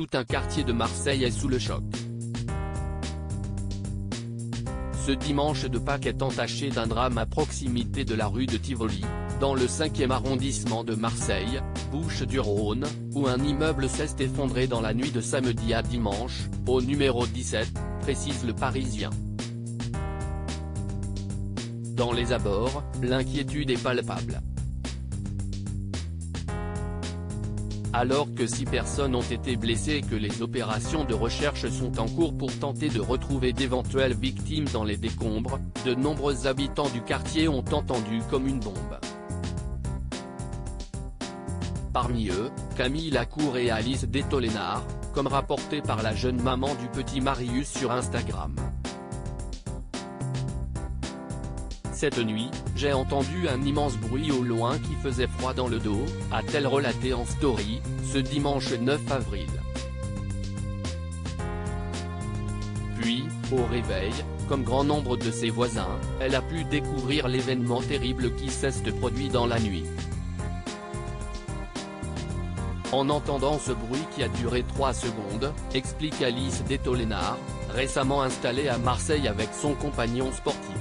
tout un quartier de Marseille est sous le choc. Ce dimanche de Pâques est entaché d'un drame à proximité de la rue de Tivoli, dans le 5e arrondissement de Marseille, Bouches-du-Rhône, où un immeuble s'est effondré dans la nuit de samedi à dimanche, au numéro 17, précise Le Parisien. Dans les abords, l'inquiétude est palpable. Alors que 6 personnes ont été blessées et que les opérations de recherche sont en cours pour tenter de retrouver d'éventuelles victimes dans les décombres, de nombreux habitants du quartier ont entendu comme une bombe. Parmi eux, Camille Lacour et Alice Détolénard, comme rapporté par la jeune maman du petit Marius sur Instagram. Cette nuit, j'ai entendu un immense bruit au loin qui faisait froid dans le dos, a-t-elle relaté en story, ce dimanche 9 avril. Puis, au réveil, comme grand nombre de ses voisins, elle a pu découvrir l'événement terrible qui s'est produit dans la nuit. En entendant ce bruit qui a duré 3 secondes, explique Alice Détolénard, récemment installée à Marseille avec son compagnon sportif.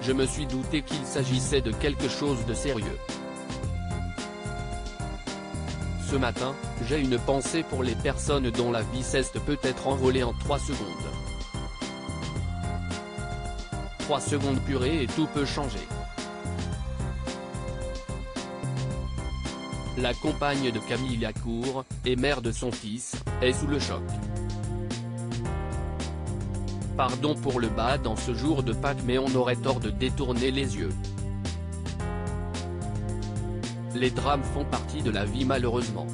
Je me suis douté qu'il s'agissait de quelque chose de sérieux. Ce matin, j'ai une pensée pour les personnes dont la vie s'est peut-être envolée en 3 secondes. 3 secondes purées et tout peut changer. La compagne de Camille Lacour, et mère de son fils, est sous le choc. Pardon pour le bad en ce jour de Pâques, mais on aurait tort de détourner les yeux. Les drames font partie de la vie malheureusement.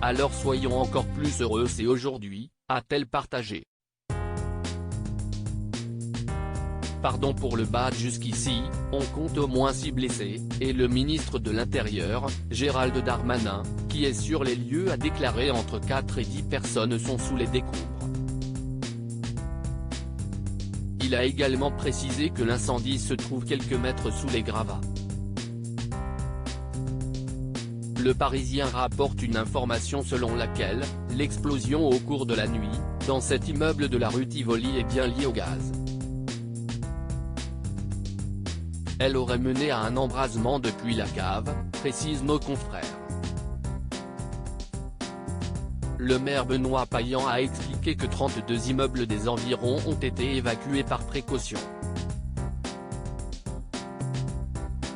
Alors soyons encore plus heureux, c'est aujourd'hui, a-t-elle partagé. Pardon pour le bad, jusqu'ici, on compte au moins 6 blessés, et le ministre de l'Intérieur, Gérald Darmanin, qui est sur les lieux, a déclaré entre 4 et 10 personnes sont sous les décombres. Il a également précisé que l'incendie se trouve quelques mètres sous les gravats. Le Parisien rapporte une information selon laquelle, l'explosion au cours de la nuit, dans cet immeuble de la rue Tivoli est bien liée au gaz. Elle aurait mené à un embrasement depuis la cave, précisent nos confrères. Le maire Benoît Payan a expliqué que 32 immeubles des environs ont été évacués par précaution.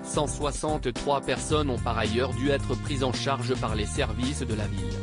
163 personnes ont par ailleurs dû être prises en charge par les services de la ville.